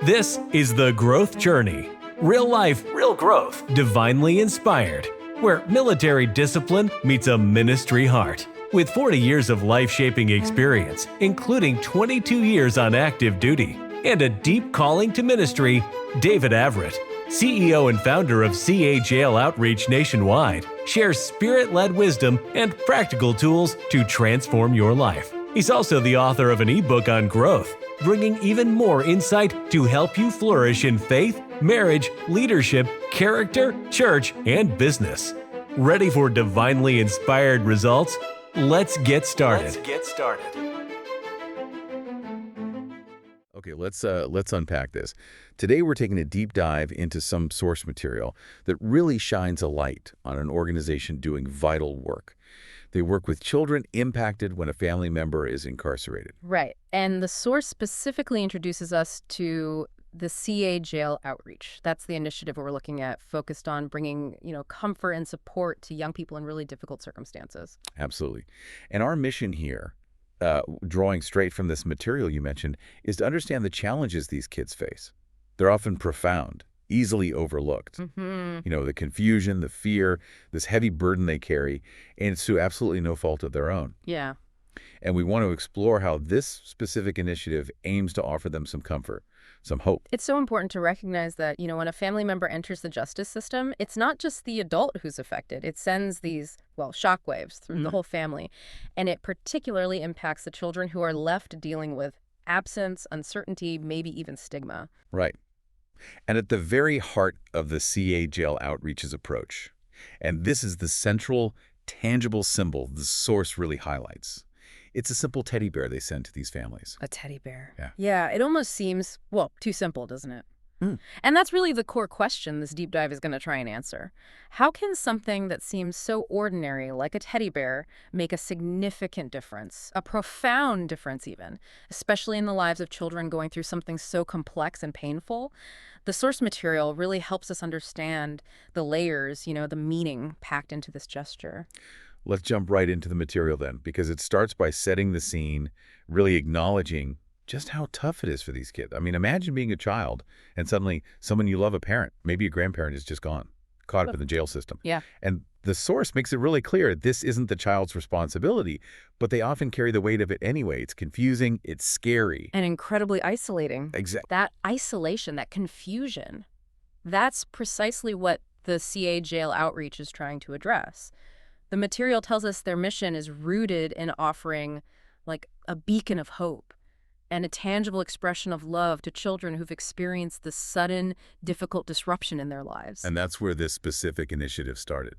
This is The Growth Journey. Real life, real growth, divinely inspired, where military discipline meets a ministry heart. With 40 years of life-shaping experience, including 22 years on active duty, and a deep calling to ministry, David Averitt, CEO and founder of CAJL Outreach Nationwide, shares spirit-led wisdom and practical tools to transform your life. He's also the author of an ebook on growth, bringing even more insight to help you flourish in faith, marriage, leadership, character, church, and business. Ready for divinely inspired results? Let's get started. Okay, let's unpack this. Today we're taking a deep dive into some source material that really shines a light on an organization doing vital work. They work with children impacted when a family member is incarcerated. Right. And the source specifically introduces us to the CAJL Outreach. That's the initiative we're looking at, focused on bringing, comfort and support to young people in really difficult circumstances. Absolutely. And our mission here, drawing straight from this material you mentioned, is to understand the challenges these kids face. They're often profound, easily overlooked. The confusion, the fear, this heavy burden they carry, and it's through absolutely no fault of their own. Yeah. And we want to explore how this specific initiative aims to offer them some comfort, some hope. It's so important to recognize that, when a family member enters the justice system, it's not just the adult who's affected. It sends these, shockwaves through the whole family. And it particularly impacts the children who are left dealing with absence, uncertainty, maybe even stigma. Right. And at the very heart of the CAJL Outreach's approach, and this is the central, tangible symbol the source really highlights. It's a simple teddy bear they send to these families. A teddy bear. Yeah. Yeah, it almost seems, too simple, doesn't it? And that's really the core question this deep dive is going to try and answer. How can something that seems so ordinary, like a teddy bear, make a significant difference, a profound difference even, especially in the lives of children going through something so complex and painful? The source material really helps us understand the layers, the meaning packed into this gesture. Let's jump right into the material then, because it starts by setting the scene, really acknowledging just how tough it is for these kids. I mean, imagine being a child and suddenly someone you love, a parent, maybe a grandparent, is just gone, caught up in the jail system. Yeah. And the source makes it really clear this isn't the child's responsibility, but they often carry the weight of it anyway. It's confusing, it's scary. And incredibly isolating. Exactly. That isolation, that confusion, that's precisely what the CAJL Outreach is trying to address. The material tells us their mission is rooted in offering a beacon of hope and a tangible expression of love to children who've experienced this sudden, difficult disruption in their lives. And that's where this specific initiative started.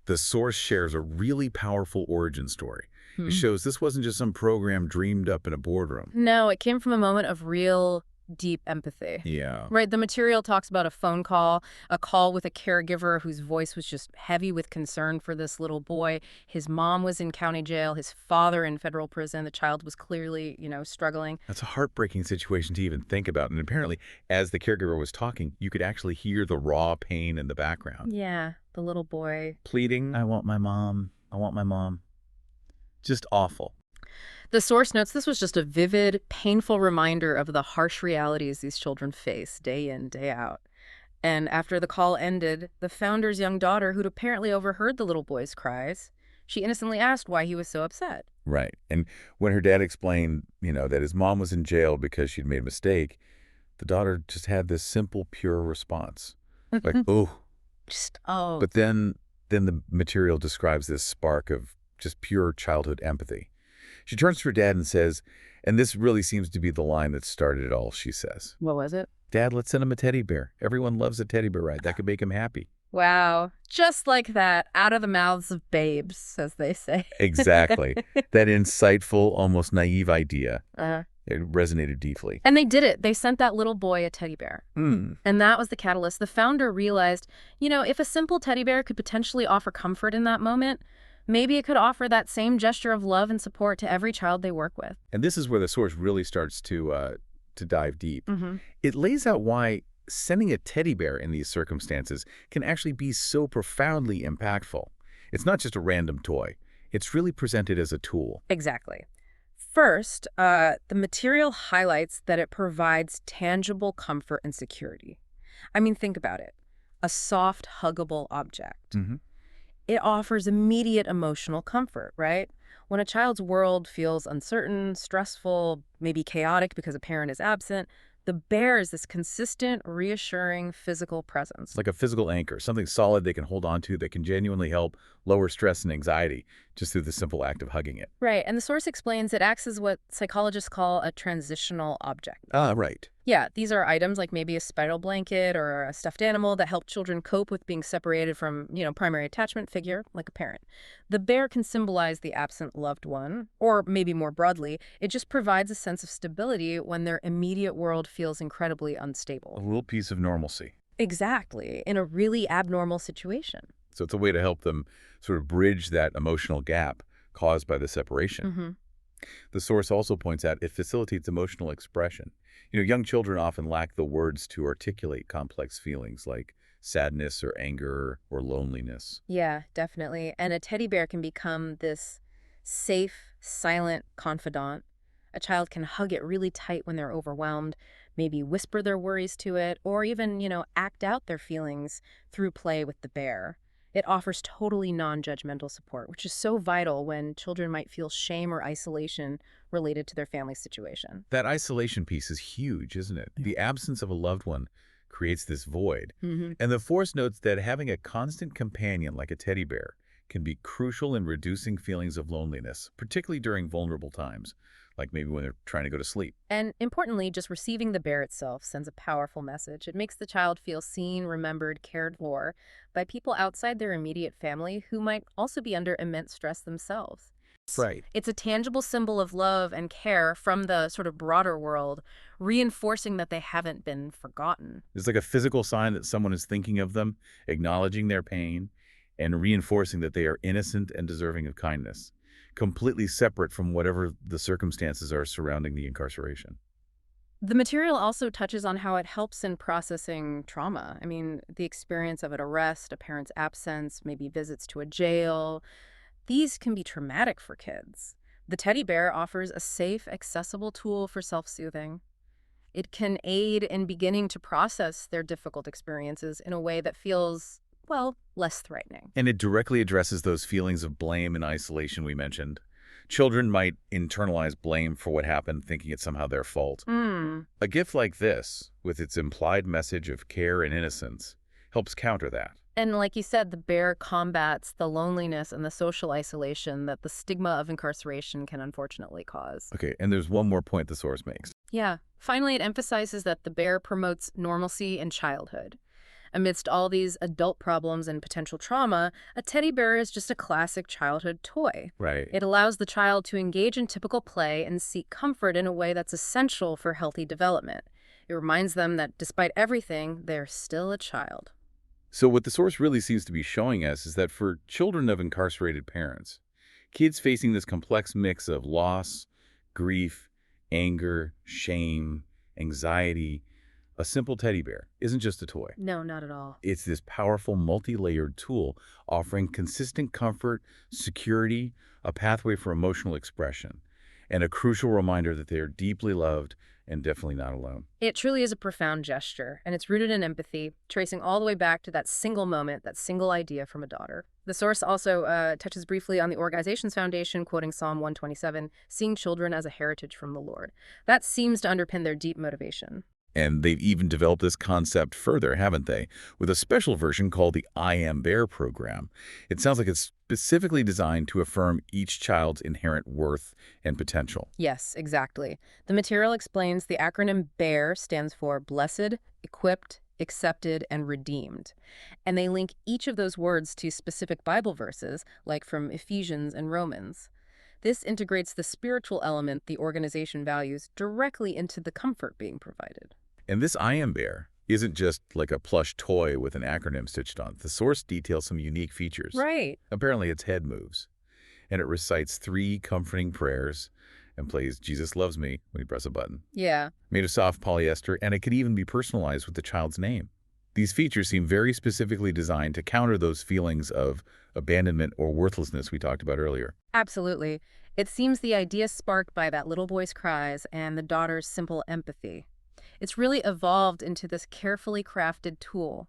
The source shares a really powerful origin story. It shows this wasn't just some program dreamed up in a boardroom. No, it came from a moment of real deep empathy. Yeah. Right. The material talks about a phone call, a call with a caregiver whose voice was just heavy with concern for this little boy. His mom was in county jail, his father in federal prison. The child was clearly, struggling. That's a heartbreaking situation to even think about. And apparently, as the caregiver was talking, you could actually hear the raw pain in the background. Yeah. The little boy Pleading, I want my mom. I want my mom. Just awful. The source notes this was just a vivid, painful reminder of the harsh realities these children face day in, day out. And after the call ended, the founder's young daughter, who'd apparently overheard the little boy's cries, she innocently asked why he was so upset. Right. And when her dad explained, that his mom was in jail because she'd made a mistake, the daughter just had this simple, pure response. Like, oh. Just, oh. But then the material describes this spark of just pure childhood empathy. She turns to her dad and says, and this really seems to be the line that started it all, she says. What was it? Dad, let's send him a teddy bear. Everyone loves a teddy bear ride. That could make him happy. Wow. Just like that, out of the mouths of babes, as they say. Exactly. That insightful, almost naive idea. It resonated deeply. And they did it. They sent that little boy a teddy bear. And that was the catalyst. The founder realized, if a simple teddy bear could potentially offer comfort in that moment, maybe it could offer that same gesture of love and support to every child they work with. And this is where the source really starts to dive deep. It lays out why sending a teddy bear in these circumstances can actually be so profoundly impactful. It's not just a random toy. It's really presented as a tool. Exactly. First, the material highlights that it provides tangible comfort and security. I mean, think about it. A soft, huggable object. Hmm. It offers immediate emotional comfort, right? When a child's world feels uncertain, stressful, maybe chaotic because a parent is absent, the bear is this consistent, reassuring physical presence. It's like a physical anchor, something solid they can hold on to that can genuinely help lower stress and anxiety just through the simple act of hugging it. Right, and the source explains it acts as what psychologists call a transitional object. Ah, right. Yeah, these are items like maybe a spiral blanket or a stuffed animal that help children cope with being separated from, primary attachment figure, like a parent. The bear can symbolize the absent loved one, or maybe more broadly, it just provides a sense of stability when their immediate world feels incredibly A unstable. little piece of normalcy. Exactly, in a really abnormal situation. So it's a way to help them sort of bridge that emotional gap caused by the separation. Mm-hmm. The source also points out it facilitates emotional expression. Young children often lack the words to articulate complex feelings like sadness or anger or loneliness. Yeah, definitely. And a teddy bear can become this safe, silent confidant. A child can hug it really tight when they're overwhelmed, maybe whisper their worries to it, or even, act out their feelings through play with the bear. It offers totally non-judgmental support, which is so vital when children might feel shame or isolation related to their family situation. That isolation piece is huge, isn't it? The absence of a loved one creates this void. Mm-hmm. And the Force notes that having a constant companion like a teddy bear can be crucial in reducing feelings of loneliness, particularly during vulnerable times, like maybe when they're trying to go to sleep. And importantly, just receiving the bear itself sends a powerful message. It makes the child feel seen, remembered, cared for by people outside their immediate family who might also be under immense stress themselves. Right. It's a tangible symbol of love and care from the sort of broader world, reinforcing that they haven't been forgotten. It's like a physical sign that someone is thinking of them, acknowledging their pain, and reinforcing that they are innocent and deserving of kindness, completely separate from whatever the circumstances are surrounding the incarceration. The material also touches on how it helps in processing trauma. I mean, the experience of an arrest, a parent's absence, maybe visits to a jail. These can be traumatic for kids. The teddy bear offers a safe, accessible tool for self-soothing. It can aid in beginning to process their difficult experiences in a way that feels, well, less threatening. And it directly addresses those feelings of blame and isolation we mentioned. Children might internalize blame for what happened, thinking it's somehow their fault. A gift like this, with its implied message of care and innocence, helps counter that. And like you said, the bear combats the loneliness and the social isolation that the stigma of incarceration can unfortunately cause. Okay, and there's one more point the source makes. Yeah. Finally, it emphasizes that the bear promotes normalcy in childhood. Amidst all these adult problems and potential trauma, a teddy bear is just a classic childhood toy. Right. It allows the child to engage in typical play and seek comfort in a way that's essential for healthy development. It reminds them that despite everything, they're still a child. So what the source really seems to be showing us is that for children of incarcerated parents, kids facing this complex mix of loss, grief, anger, shame, anxiety, a simple teddy bear isn't just a toy. No, not at all. It's this powerful, multi-layered tool offering consistent comfort, security, a pathway for emotional expression, and a crucial reminder that they are deeply loved and definitely not alone. It truly is a profound gesture, and it's rooted in empathy, tracing all the way back to that single moment, that single idea from a daughter. The source also touches briefly on the organization's foundation, quoting Psalm 127, seeing children as a heritage from the Lord. That seems to underpin their deep motivation. And they've even developed this concept further, haven't they? With a special version called the I Am Bear program. It sounds like it's specifically designed to affirm each child's inherent worth and potential. Yes, exactly. The material explains the acronym BEAR stands for Blessed, Equipped, Accepted, and Redeemed. And they link each of those words to specific Bible verses, like from Ephesians and Romans. This integrates the spiritual element the organization values directly into the comfort being provided. And this I Am Bear isn't just like a plush toy with an acronym stitched on. The source details some unique features. Right. Apparently its head moves, and it recites 3 comforting prayers and plays Jesus Loves Me when you press a button. Yeah. Made of soft polyester, and it could even be personalized with the child's name. These features seem very specifically designed to counter those feelings of abandonment or worthlessness we talked about earlier. Absolutely. It seems the idea sparked by that little boy's cries and the daughter's simple empathy. It's really evolved into this carefully crafted tool,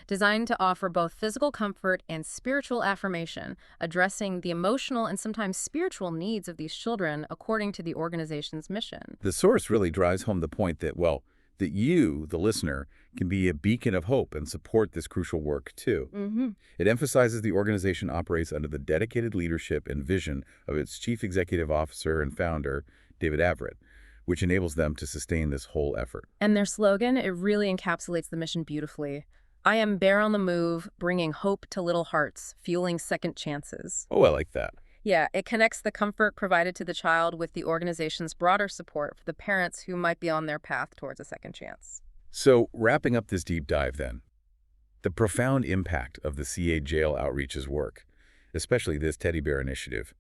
designed to offer both physical comfort and spiritual affirmation, addressing the emotional and sometimes spiritual needs of these children according to the organization's mission. The source really drives home the point that, well, that you, the listener, can be a beacon of hope and support this crucial work, too. It emphasizes the organization operates under the dedicated leadership and vision of its chief executive officer and founder, David Averitt, which enables them to sustain this whole effort. And their slogan, it really encapsulates the mission beautifully. I am Bear on the Move, bringing hope to little hearts, fueling second chances. Oh, I like that. Yeah, it connects the comfort provided to the child with the organization's broader support for the parents who might be on their path towards a second chance. So, wrapping up this deep dive then, the profound impact of the CA Jail Outreach's work, especially this teddy bear initiative,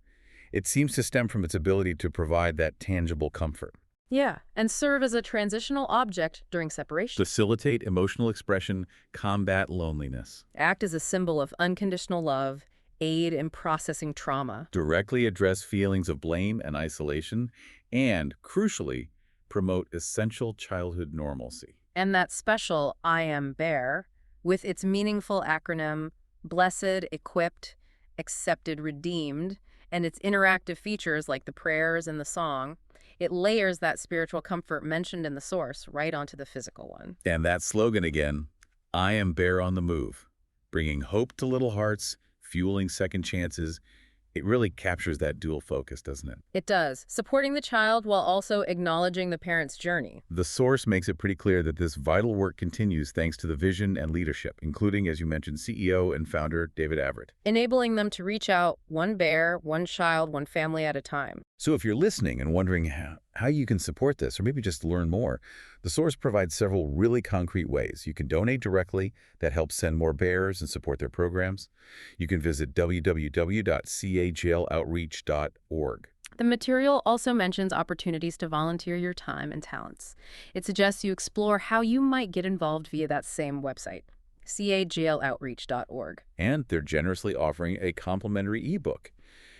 it seems to stem from its ability to provide that tangible comfort. Yeah, and serve as a transitional object during separation. Facilitate emotional expression, combat loneliness. Act as a symbol of unconditional love, aid in processing trauma. Directly address feelings of blame and isolation, and, crucially, promote essential childhood normalcy. And that special I Am Bear, with its meaningful acronym, Blessed, Equipped, Accepted, Redeemed, and its interactive features like the prayers and the song, it layers that spiritual comfort mentioned in the source right onto the physical one. And that slogan again, I am Bear on the Move, bringing hope to little hearts, fueling second chances. It really captures that dual focus, doesn't it? It does, supporting the child while also acknowledging the parent's journey. The source makes it pretty clear that this vital work continues thanks to the vision and leadership, including, as you mentioned, CEO and founder David Averitt. Enabling them to reach out one bear, one child, one family at a time. So if you're listening and wondering how you can support this, or maybe just learn more, the source provides several really concrete ways. You can donate directly. That helps send more bears and support their programs. You can visit www.cajailoutreach.org. The material also mentions opportunities to volunteer your time and talents. It suggests you explore how you might get involved via that same website, cajailoutreach.org. And they're generously offering a complimentary ebook.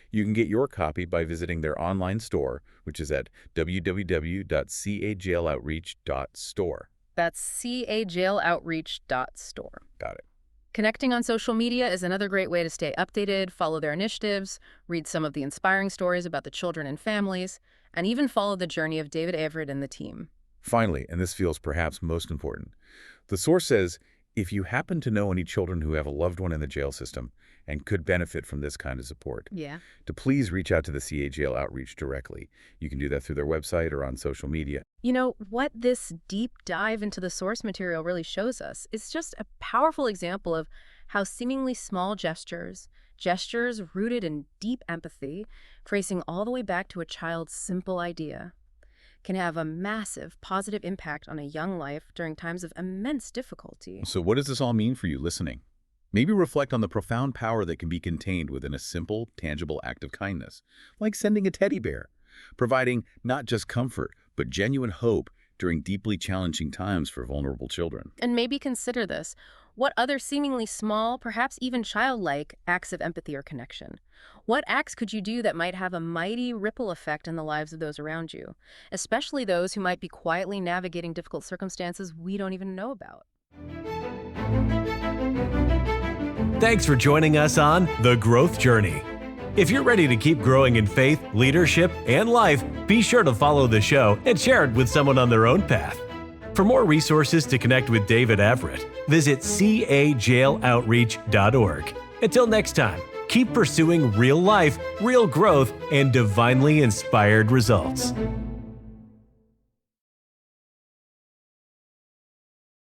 You can get your copy by visiting their online store, which is at www.cajailoutreach.store. That's cajailoutreach.store. Got it. Connecting on social media is another great way to stay updated, follow their initiatives, read some of the inspiring stories about the children and families, and even follow the journey of David Averitt and the team. Finally, and this feels perhaps most important, the source says, if you happen to know any children who have a loved one in the jail system and could benefit from this kind of support, to please reach out to the CA Jail Outreach directly. You can do that through their website or on social media. You know, what this deep dive into the source material really shows us is just a powerful example of how seemingly small gestures rooted in deep empathy, tracing all the way back to a child's simple idea, can have a massive positive impact on a young life during times of immense difficulty. So what does this all mean for you listening? Maybe reflect on the profound power that can be contained within a simple, tangible act of kindness, like sending a teddy bear, providing not just comfort, but genuine hope during deeply challenging times for vulnerable children. And maybe consider this. What other seemingly small, perhaps even childlike, acts of empathy or connection? What acts could you do that might have a mighty ripple effect in the lives of those around you, especially those who might be quietly navigating difficult circumstances we don't even know about? Thanks for joining us on The Growth Journey. If you're ready to keep growing in faith, leadership, and life, be sure to follow the show and share it with someone on their own path. For more resources to connect with David Averitt, visit cajailoutreach.org. Until next time, keep pursuing real life, real growth, and divinely inspired results.